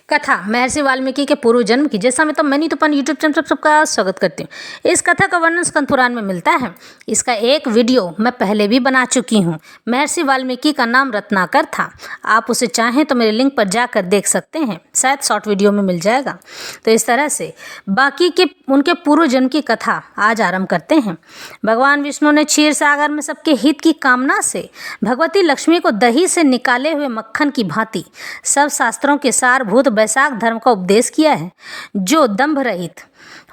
कथा महर्षि वाल्मीकि के पूर्व जन्म की। जैसा मैं तो मैनी तूफान यूट्यूब चैनल सबका स्वागत करती हूँ। इस कथा का वर्णन स्कंद पुराण में मिलता है। इसका एक वीडियो मैं पहले भी बना चुकी हूँ। महर्षि वाल्मीकि का नाम रत्नाकर था। आप उसे चाहें तो मेरे लिंक पर जाकर देख सकते हैं, शायद शॉर्ट वीडियो में मिल जाएगा। तो इस तरह से बाकी के उनके पूर्व जन्म की कथा आज आरंभ करते हैं। भगवान विष्णु ने क्षीर सागर में सबके हित की कामना से भगवती लक्ष्मी को दही से निकाले हुए मक्खन की भांति सब शास्त्रों के सारभूत वैशाख धर्म का उपदेश किया है। जो दंभ रहित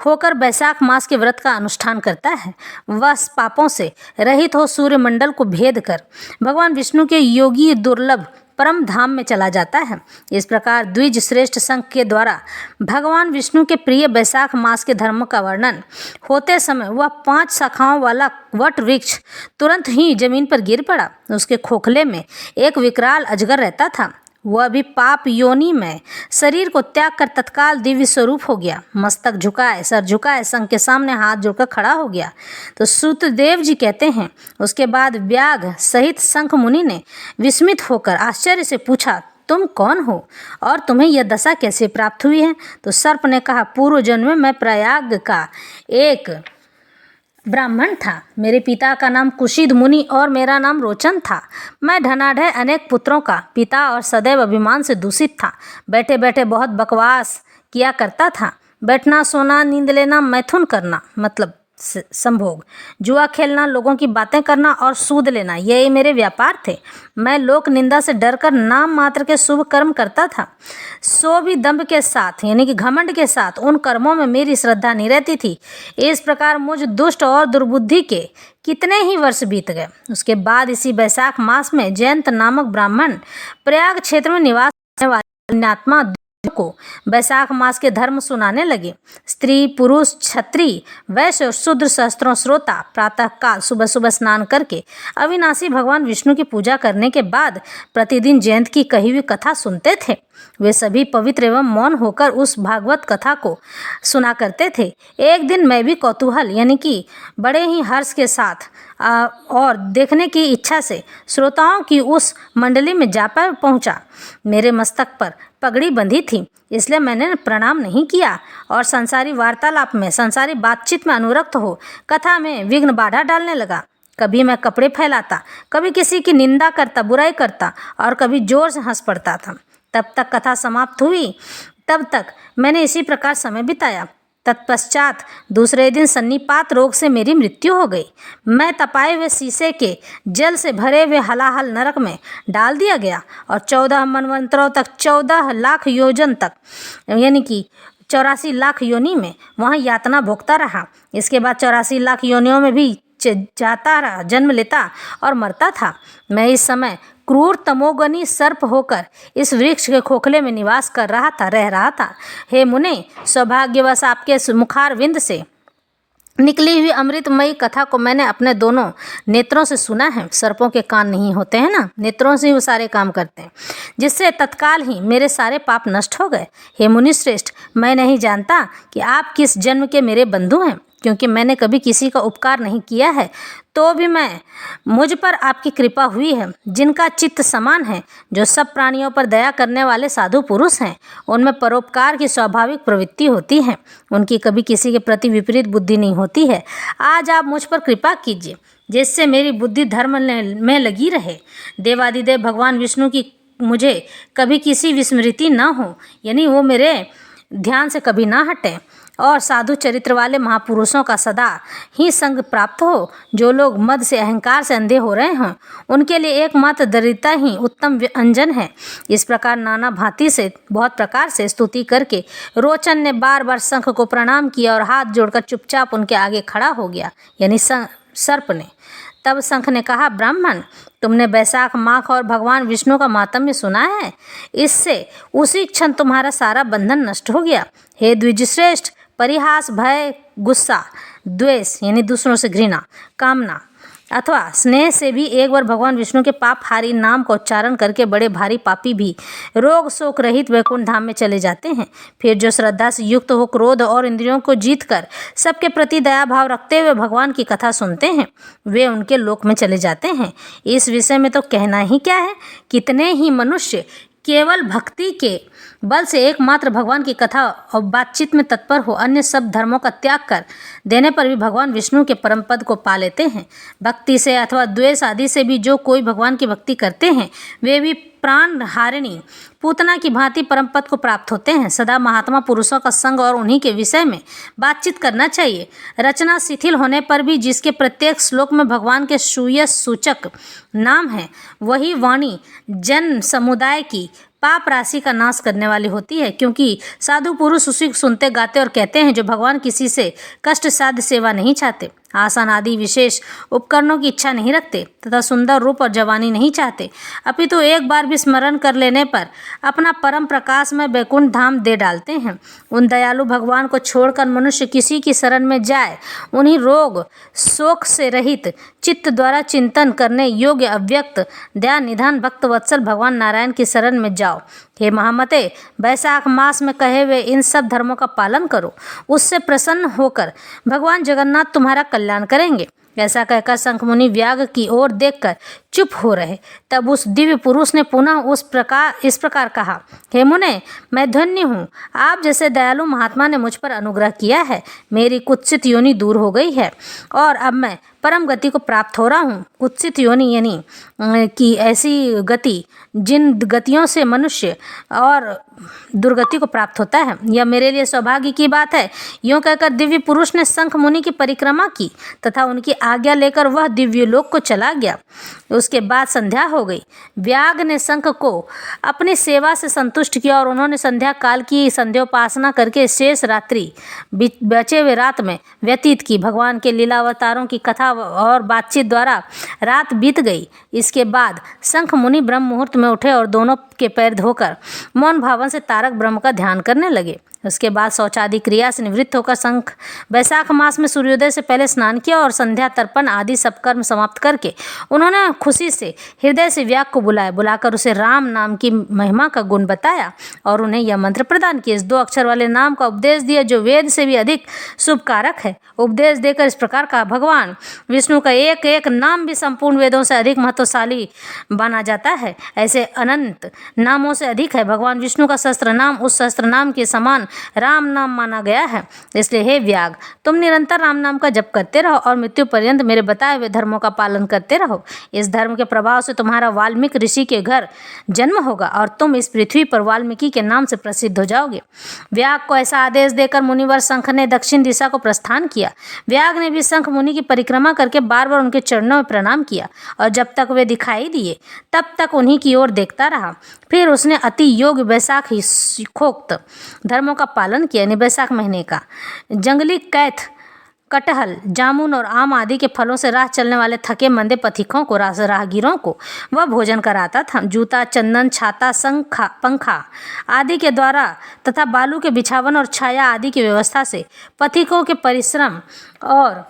होकर वैशाख मास के व्रत का अनुष्ठान करता है वह पापों से रहित हो सूर्यमंडल को भेद कर भगवान विष्णु के योगी दुर्लभ परम धाम में चला जाता है। इस प्रकार द्विज श्रेष्ठ संघ के द्वारा भगवान विष्णु के प्रिय वैशाख मास के धर्म का वर्णन होते समय वह 5 शाखाओं वाला वट वृक्ष तुरंत ही जमीन पर गिर पड़ा। उसके खोखले में एक विकराल अजगर रहता था। वह भी पाप योनि में शरीर को त्याग कर तत्काल दिव्य स्वरूप हो गया। मस्तक झुकाए, सर झुकाए, संघ के सामने हाथ जोड़कर खड़ा हो गया। तो सूतदेव जी कहते हैं, उसके बाद व्याघ्र सहित शंख मुनि ने विस्मित होकर आश्चर्य से पूछा, तुम कौन हो और तुम्हें यह दशा कैसे प्राप्त हुई है? तो सर्प ने कहा, पूर्व जन्म में मैं प्रयाग का एक ब्राह्मण था। मेरे पिता का नाम कुशिद मुनि और मेरा नाम रोचन था। मैं धनाढ़ अनेक पुत्रों का पिता और सदैव अभिमान से दूषित था। बैठे बैठे बहुत बकवास किया करता था। बैठना, सोना, नींद लेना, मैथुन करना मतलब संभोग, जुआ खेलना, लोगों की बातें करना और सूद लेना, यही मेरे व्यापार थे। मैं लोक निंदा से डरकर नाम मात्र के शुभ कर्म करता था। सो भी दंभ के साथ यानी कि घमंड के साथ उन कर्मों में मेरी श्रद्धा नहीं रहती थी। इस प्रकार मुझ दुष्ट और दुर्बुद्धि के कितने ही वर्ष बीत गए। उसके बाद इसी वैशाख मास में जयंत नामक ब्राह्मण प्रयाग क्षेत्र में निवास करने वाले पुण्यात्मा को वैशाख मास के धर्म सुनाने लगे। स्त्री, पुरुष, क्षत्रिय, वैश्य और शूद्र शस्त्रों श्रोता प्रातः काल सुबह सुबह स्नान करके अविनाशी भगवान विष्णु की पूजा करने के बाद प्रतिदिन जयंत की कही हुई कथा सुनते थे। वे सभी पवित्र एवं मौन होकर उस भागवत कथा को सुना करते थे। एक दिन मैं भी कौतूहल यानी कि बड़े ही हर्ष के साथ और देखने की इच्छा से श्रोताओं की उस मंडली में जा पहुंचा। मेरे मस्तक पर पगड़ी बंधी थी, इसलिए मैंने प्रणाम नहीं किया और संसारी वार्तालाप में, संसारी बातचीत में अनुरक्त हो कथा में विघ्न बाधा डालने लगा। कभी मैं कपड़े फैलाता, कभी किसी की निंदा करता, बुराई करता और कभी जोर से हंस पड़ता था। तब तक कथा समाप्त हुई, तब तक मैंने इसी प्रकार समय बिताया। तत्पश्चात दूसरे दिन सन्निपात रोग से मेरी मृत्यु हो गई। मैं तपाए हुए शीशे के जल से भरे हुए हलाहल नरक में डाल दिया गया और 14 मनवंतरों तक 14 लाख योजन तक यानी कि 84 लाख योनि में वहाँ यातना भोगता रहा। इसके बाद 84 लाख योनियों में भी जाता रहा, जन्म लेता और मरता था। मैं इस समय क्रूर तमोगनी सर्प होकर इस वृक्ष के खोखले में निवास कर रह रहा था। हे मुने, सौभाग्यवश आपके मुखारविंद से निकली हुई अमृतमयी कथा को मैंने अपने दोनों नेत्रों से सुना है। सर्पों के कान नहीं होते हैं ना, नेत्रों से ही वो सारे काम करते हैं, जिससे तत्काल ही मेरे सारे पाप नष्ट हो गए। हे मुनि श्रेष्ठ, मैं नहीं जानता कि आप किस जन्म के मेरे बंधु हैं, क्योंकि मैंने कभी किसी का उपकार नहीं किया है, तो भी मुझ पर आपकी कृपा हुई है। जिनका चित्त समान है, जो सब प्राणियों पर दया करने वाले साधु पुरुष हैं, उनमें परोपकार की स्वाभाविक प्रवृत्ति होती है। उनकी कभी किसी के प्रति विपरीत बुद्धि नहीं होती है। आज आप मुझ पर कृपा कीजिए, जिससे मेरी बुद्धि धर्म में लगी रहे। देवादिदेव भगवान विष्णु की मुझे कभी किसी विस्मृति न हो, यानी वो मेरे ध्यान से कभी ना हटे, और साधु चरित्र वाले महापुरुषों का सदा ही संग प्राप्त हो। जो लोग मद से, अहंकार से अंधे हो रहे हैं, उनके लिए एकमात्र दरिद्रता ही उत्तम व्यंजन है। इस प्रकार नाना भांति से बहुत प्रकार से स्तुति करके रोचन ने बार बार शंख को प्रणाम किया और हाथ जोड़कर चुपचाप उनके आगे खड़ा हो गया, यानी सर्प ने। तब शंख ने कहा, ब्राह्मण, तुमने वैशाख माख और भगवान विष्णु का मातम्य सुना है। इससे उसी क्षण तुम्हारा सारा बंधन नष्ट हो गया। हे द्विजश्रेष्ठ, परिहास, भय, गुस्सा, द्वेष यानी दूसरों से घृणा, कामना अथवा स्नेह से भी एक बार भगवान विष्णु के पाप हारी नाम का उच्चारण करके बड़े भारी पापी भी रोग शोक रहित वैकुंठ धाम में चले जाते हैं। फिर जो श्रद्धा से युक्त हो क्रोध और इंद्रियों को जीत कर सबके प्रति दया भाव रखते हुए भगवान की कथा सुनते हैं, वे उनके लोक में चले जाते हैं। इस विषय में तो कहना ही क्या है। कितने ही मनुष्य केवल भक्ति के बल से एकमात्र भगवान की कथा और बातचीत में तत्पर हो, अन्य सब धर्मों का त्याग कर देने पर भी भगवान विष्णु के परम पद को पा लेते हैं। भक्ति से अथवा द्वेष आदि से भी जो कोई भगवान की भक्ति करते हैं वे भी प्राण हारिणी पूतना की भांति परम पद को प्राप्त होते हैं। सदा महात्मा पुरुषों का संग और उन्हीं के विषय में बातचीत करना चाहिए। रचना शिथिल होने पर भी जिसके प्रत्येक श्लोक में भगवान के सूयश सूचक नाम है, वही वाणी जन समुदाय की पाप राशि का नाश करने वाली होती है, क्योंकि साधु पुरुष उसी को सुनते गाते और कहते हैं जो भगवान किसी से कष्ट साध्य सेवा नहीं चाहते, आसन आदि विशेष उपकरणों की इच्छा नहीं रखते तथा सुंदर रूप और जवानी नहीं चाहते, अपितु एक बार भी स्मरण कर लेने पर अपना परम प्रकाश में वैकुंठ धाम दे डालते हैं। उन दयालु भगवान को छोड़कर मनुष्य किसी की शरण में जाए, उन्हीं रोग शोक से रहित चित्त द्वारा चिंतन करने योग्य अव्यक्त दया निधान भक्त वत्सल भगवान नारायण की शरण में जाओ। हे महामते, वैशाख मास में कहे हुए इन सब धर्मों का पालन करो, उससे प्रसन्न होकर भगवान जगन्नाथ तुम्हारा कल्याण करेंगे। ऐसा कहकर शंखमुनि व्याग की ओर देखकर चुप हो रहे। तब उस दिव्य पुरुष ने पुनः इस प्रकार कहा, हे मुने, मैं धन्य हूँ, आप जैसे दयालु महात्मा ने मुझ पर अनुग्रह किया है। मेरी कुत्सित योनि दूर हो गई है और अब मैं परम गति को प्राप्त हो रहा हूँ। कुत्सित योनि यानी कि ऐसी गति जिन गतियों से मनुष्य और दुर्गति को प्राप्त होता है, यह मेरे लिए सौभाग्य की बात है। यूँ कहकर दिव्य पुरुष ने शंख मुनि की परिक्रमा की तथा उनकी आज्ञा लेकर वह दिव्य लोक को चला गया। उसके बाद संध्या हो गई। व्याग ने शंख को अपनी सेवा से संतुष्ट किया और उन्होंने संध्या काल की संध्योपासना करके शेष रात्रि बचे हुए रात में व्यतीत की। भगवान के लीलावतारों की कथा और बातचीत द्वारा रात बीत गई। इसके बाद शंख मुनि ब्रह्म मुहूर्त में उठे और दोनों के पैर धोकर मौन भावन से तारक ब्रह्म का ध्यान करने लगे। उसके बाद शौचादि क्रिया से निवृत्त होकर शंख वैशाख मास में सूर्योदय से पहले स्नान किया और संध्या तर्पण आदि सब कर्म समाप्त करके उन्होंने खुशी से हृदय से व्याग को बुलाकर उसे राम नाम की महिमा का गुण बताया और उन्हें यह मंत्र प्रदान किया। इस 2 अक्षर वाले नाम का उपदेश दिया जो वेद से भी अधिक शुभकारक है। उपदेश देकर इस प्रकार कहा, भगवान विष्णु का एक एक नाम भी संपूर्ण वेदों से अधिक महत्वशाली माना जाता है, ऐसे अनंत नामों से अधिक है। भगवान विष्णु का सहस्त्र नाम उस सहस्त्र नाम के समान राम नाम माना गया है। इसलिए हे व्याग, तुम निरंतर राम नाम का जप करते रहो और मृत्यु पर्यंत मेरे बताए हुए धर्मों का पालन करते रहो। इस धर्म के प्रभाव से तुम्हारा वाल्मीकि ऋषि के घर जन्म होगा और तुम इस पृथ्वी पर वाल्मीकि के नाम से प्रसिद्ध हो जाओगे। व्याग को ऐसा आदेश देकर मुनिवर शंख ने दक्षिण दिशा को प्रस्थान किया। व्याग ने भी शंख मुनि की परिक्रमा करके बार बार उनके चरणों में प्रणाम किया और जब तक वे दिखाई दिए तब तक उन्हीं की ओर देखता रहा। फिर उसने अति योग वैशाख शिखोक्त धर्मों का पालन किया। यानी वैशाख महीने का जंगली कैथ, कटहल, जामुन और आम आदि के फलों से राह चलने वाले थके मंदे पथिकों को, राहगीरों को वह भोजन कराता था। जूता, चंदन, छाता, पंखा आदि के द्वारा तथा बालू के बिछावन और छाया आदि की व्यवस्था से पथिकों के परिश्रम और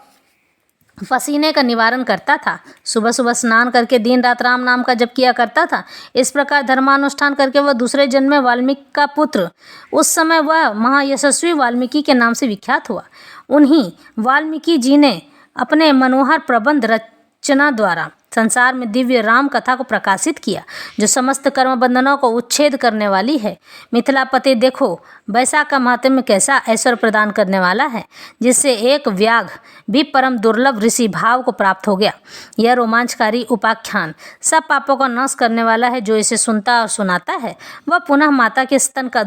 पसीने का निवारण करता था। सुबह सुबह स्नान करके दिन रात राम नाम का जप किया करता था। इस प्रकार धर्मानुष्ठान करके वह दूसरे जन्म में वाल्मीकि का पुत्र, उस समय वह महायशस्वी वाल्मीकि के नाम से विख्यात हुआ। उन्हीं वाल्मीकि जी ने अपने मनोहर प्रबंध रचना द्वारा संसार में दिव्य राम कथा को प्रकाशित किया, जो समस्त कर्म बंधनों को उच्छेद करने वाली है। मिथिलापति, देखो वैशाख का महात्म्य कैसा ऐश्वर्य प्रदान करने वाला है, जिससे एक व्याघ भी परम दुर्लभ ऋषि भाव को प्राप्त हो गया। यह रोमांचकारी उपाख्यान सब पापों का नाश करने वाला है। जो इसे सुनता और सुनाता है वह पुनः माता के स्तन का